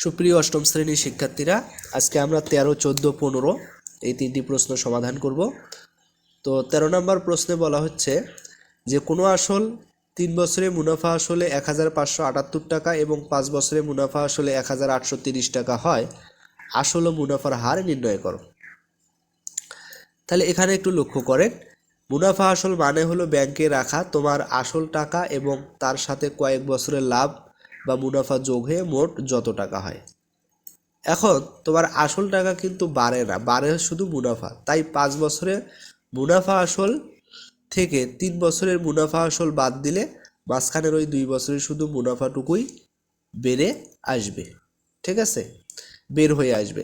সুপ্রিয় অষ্টম শ্রেণীর শিক্ষার্থীরা, আজকে আমরা 13, 14, 15 এই তিনটি প্রশ্ন সমাধান করব। তো 13 নম্বর প্রশ্নে বলা হচ্ছে যে কোনো আসল 3 বছরে মুনাফা আসলে 1578 টাকা এবং 5 বছরে মুনাফা আসলে 1830 টাকা হয়, আসল ও মুনাফার হার নির্ণয় করো। তাহলে এখানে একটু লক্ষ্য করেন, মুনাফা আসল মানে হলো ব্যাংকে রাখা তোমার আসল টাকা এবং তার সাথে কয়েক বছরের লাভ বা মুনাফা যোগ হয়ে মোট যত টাকা হয়। এখন তোমার আসল টাকা কিন্তু বাড়ে না, বাড়ে শুধু মুনাফা। তাই 5 বছরে মুনাফা আসল থেকে 3 বছরের মুনাফা আসল বাদ দিলে মাঝখানের ওই 2 বছরের শুধু মুনাফাটুকুই বেড়ে আসবে, ঠিক আছে, বের হয়ে আসবে।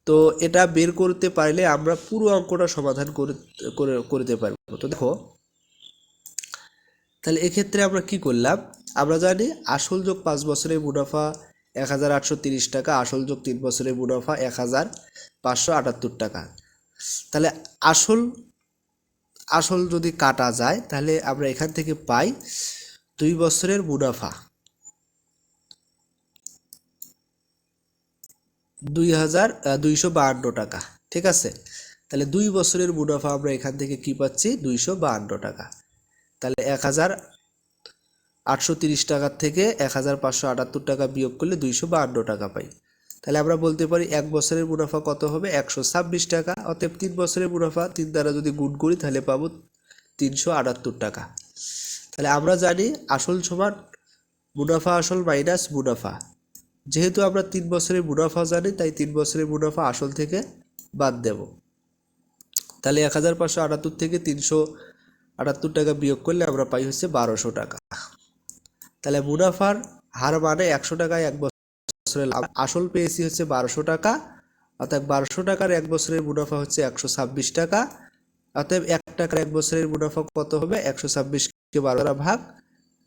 তো এটা বের করতে পারলে আমরা পুরো অঙ্কটা সমাধান করতে পারবো। তো দেখো, তাহলে এক্ষেত্রে আমরা কি করলাম, আমরা জানি আসল যোগ 5 বছরের মুনাফা 1830 টাকা, আসল যোগ 3 বছরের মুনাফা 1578 টাকা। তাহলে আসল যদি কাটা যায় তাহলে আমরা এখান থেকে পাই 2 বছরের মুনাফা 2252 টাকা, ঠিক আছে। তাহলে 2 বছরের মুনাফা আমরা এখান থেকে কি পাচ্ছি, 252 টাকা। তাহলে 1830 টাকার থেকে 1578 টাকা বিয়োগ করলে 252 টাকা পাই। তাহলে আমরা বলতে পারি 1 বছরের মুনাফা কত হবে, 126 টাকা। অতএব 3 বছরের মুনাফা 3 দ্বারা যদি গুণ করি তাহলে পাবো 378 টাকা। তাহলে আমরা জানি আসল সমান মুনাফা আসল মাইনাস মুনাফা। যেহেতু আমরা 3 বছরের মুনাফা জানি, তাই 3 বছরের মুনাফা আসল থেকে বাদ দেব। তাহলে 1578 থেকে 378 টাকা বিয়োগ করলে আমরা পাই হচ্ছে 1200 টাকা। তাহলে মুনাফার হার মানে 100 টাকায় 1 বছরের লাভ, আসল পেয়েছি হচ্ছে 1200 টাকা। অর্থাৎ 1200 টাকার 1 বছরের মুনাফা হচ্ছে 126 টাকা। অতএব 1 টাকার 1 বছরের মুনাফা কত হবে, 126কে 12 দ্বারা ভাগ।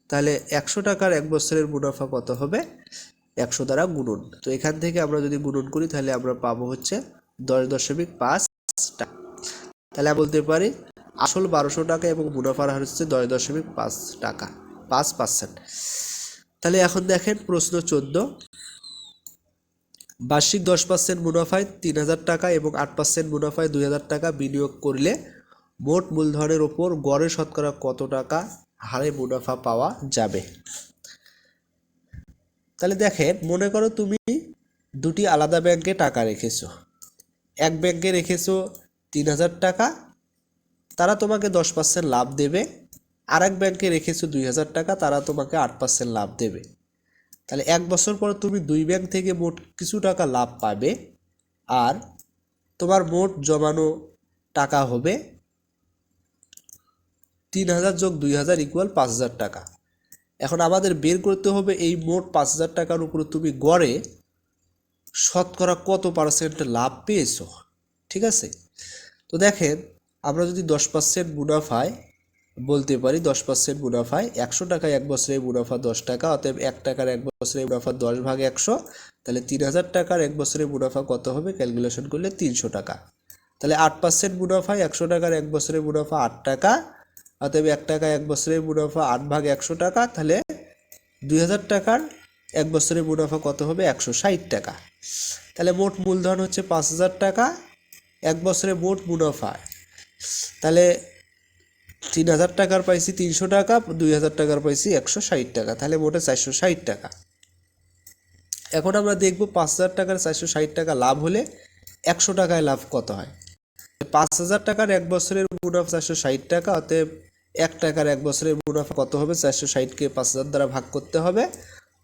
তাহলে 100 টাকার 1 বছরের মুনাফা কত হবে, 100 দ্বারা গুণন। তো এখান থেকে আমরা যদি গুণন করি তাহলে আমরা পাবো হচ্ছে 10.5 টাকা। তাহলে আমরা বলতে পারি আসল 1200 টাকা এবং মুনাফার হার হচ্ছে 10.5 টাকা, 5%। তাহলে এখন দেখেন প্রশ্ন 14, বার্ষিক 10% মুনাফায় 3000 টাকা এবং 8% মুনাফায় 2000 টাকা বিনিয়োগ করলে মোট মূলধনের ওপর গড়ে শতকরা কত টাকা হারে মুনাফা পাওয়া যাবে। তাহলে দেখেন, মনে করো তুমি দুটি আলাদা ব্যাংকে টাকা রেখেছো। এক ব্যাংকে রেখেছো 3000 টাকা, তারা তোমাকে 10% লাভ দেবে। আর এক ব্যাংকে রেখেছো 2000 টাকা, তারা তোমাকে 8% লাভ দেবে। তাহলে 1 বছর পর তুমি 2 ব্যাংক থেকে মোট কিছু টাকা লাভ পাবে, আর তোমার মোট জমানো টাকা হবে 3000 যোগ 2000 ইকুয়াল 5000 টাকা। এখন আমাদের বের করতে হবে এই মোট 5000 টাকার উপর তুমি গড়ে শতকরা কত পার্সেন্ট লাভ পেয়েছো, ঠিক আছে। তো দেখেন, আমরা যদি 10% মুনাফায় বলতে পারি, 10% মুনাফায় 100 টাকায় 1 বছরের মুনাফা 10 টাকা, অতএব 1 টাকার 1 বছরের মুনাফা 10 ভাগ 100। তাহলে 3000 টাকার 1 বছরের মুনাফা কত হবে, ক্যালকুলেশন করলে 300 টাকা। তাহলে 8% মুনাফায় 100 টাকার 1 বছরের মুনাফা 8 টাকা, অতএব 1 টাকায় 1 বছরের মুনাফা 8 ভাগ 100 টাকা। তাহলে 2000 টাকার 1 বছরের মুনাফা কত হবে, 160 টাকা। তাহলে মোট মূলধন হচ্ছে 5000 টাকা, 1 বছরে মোট মুনাফা, তাহলে 3000 টাকার পাইছি 300 টাকা, 2000 টাকার পাইছি 160 টাকা, তাহলে মোটে 460 টাকা। এখন আমরা দেখব 5000 টাকার 460 টাকা লাভ হলে 100 টাকায় লাভ কত হয়। 5000 টাকার 1 বছরের মুনাফা 460 টাকা, অতএব 1 টাকার 1 বছরের মুনাফা কত হবে, 460কে 5000 দ্বারা ভাগ করতে হবে।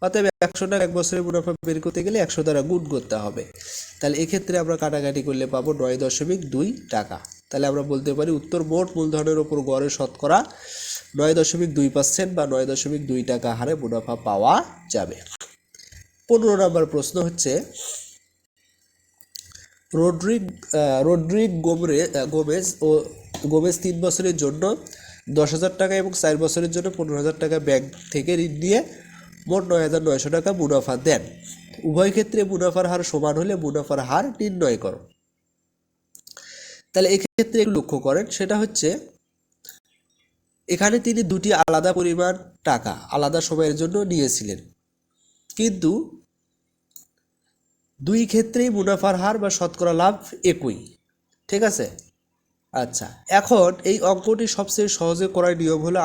অতএব 100 টাকা 1 বছরের মুনাফা বের করতে গেলে 100 দ্বারা গুণ করতে হবে। তাহলে এক্ষেত্রে আমরা কাটাকাটি করলে পাবো 9.2 টাকা। তাহলে আমরা বলতে পারি উত্তর মোট মূলধনের ওপর গড়ে শতকরা 9.2% বা 9.2 টাকা হারে মুনাফা পাওয়া যাবে। 15 নম্বর প্রশ্ন হচ্ছে, গোমেজ 3 বছরের জন্য 10,000 টাকা এবং 4 বছরের জন্য 15,000 টাকা ব্যাংক থেকে ঋণ নিয়ে মোট 9,900 টাকা মুনাফা দেন। উভয় ক্ষেত্রে মুনাফার হার সমান হলে মুনাফার হার নির্ণয় করো। তাহলে এক্ষেত্রে একটু লক্ষ্য করেন, সেটা হচ্ছে এখানে তিনি দুটি আলাদা পরিমাণ টাকা আলাদা সময়ের জন্য নিয়েছিলেন, কিন্তু দুই ক্ষেত্রেই মুনাফার হার বা শতকরা লাভ একই, ঠিক আছে। আচ্ছা, এখন এই অঙ্কটি সবচেয়ে সহজে করার নিয়ম হলো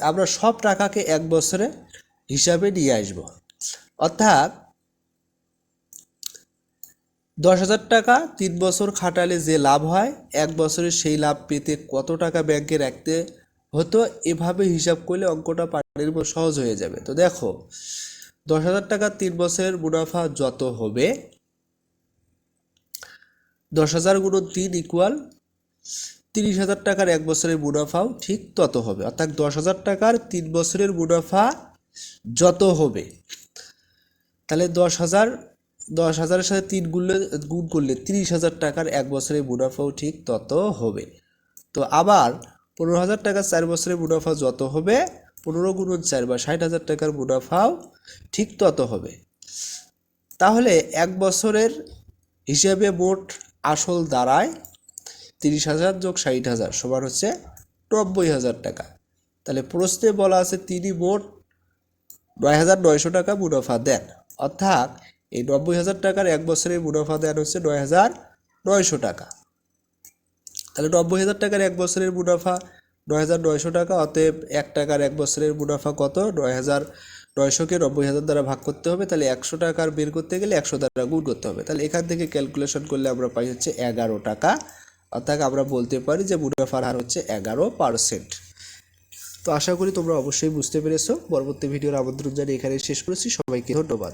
আমরা সব টাকাকে এক বছরে হিসাবে নিয়ে আসব। অর্থাৎ 10,000 টাকা 3 বছর খাটালে যে লাভ হয়, এক বছরে সেই লাভ পেতে কত টাকা ব্যাংকে রাখতে হতো, এভাবে হিসাব করলে অঙ্কটা পানির উপর সহজ হয়ে যাবে। তো দেখো, 10,000 টাকা 3 বছরের মুনাফা যত হবে, 10,000 গুণন 3 ইকুয়াল 30,000 টাকার এক বছরের মুনাফাও ঠিক তত হবে। অর্থাৎ 10,000 টাকার 3 বছরের মুনাফা যত হবে, তাহলে 10,000-এর সাথে 3 গুণ করলে 30,000 টাকার এক বছরের মুনাফাও ঠিক তত হবে। তো আবার 15,000 টাকার 4 বছরের মুনাফা যত হবে, 15 গুণন 4 বা 60,000 টাকার মুনাফাও ঠিক তত হবে। তাহলে এক বছরের হিসেবে মোট আসল দাঁড়ায় 30,000 যোগ 60,000 সমান হচ্ছে 90,000 টাকা। তাহলে প্রশ্নে বলা আছে তিনি মোট 9,900 টাকা মুনাফা দেন, অর্থাৎ এই 90,000 টাকার এক বছরের মুনাফা দেন হচ্ছে 9,900 টাকা। তাহলে 90,000 টাকার এক বছরের মুনাফা 9,900 টাকা, অতএব 1 টাকার এক বছরের মুনাফা কত? 9,900কে 90,000 দ্বারা ভাগ করতে হবে। তাহলে 100 টাকার বের করতে গেলে 100 দ্বারা গুণ করতে হবে। তাহলে এখান থেকে ক্যালকুলেশন করলে আমরা পাই হচ্ছে 11 টাকা। অর্থাৎ আমরা বলতে পারি যে মুনাফার হার হচ্ছে 11%। তো আশা করি তোমরা অবশ্যই বুঝতে পেরেছো। পরবর্তী ভিডিওর আমন্ত্রণ জানিয়ে এখানে শেষ করেছি। সবাইকে ধন্যবাদ।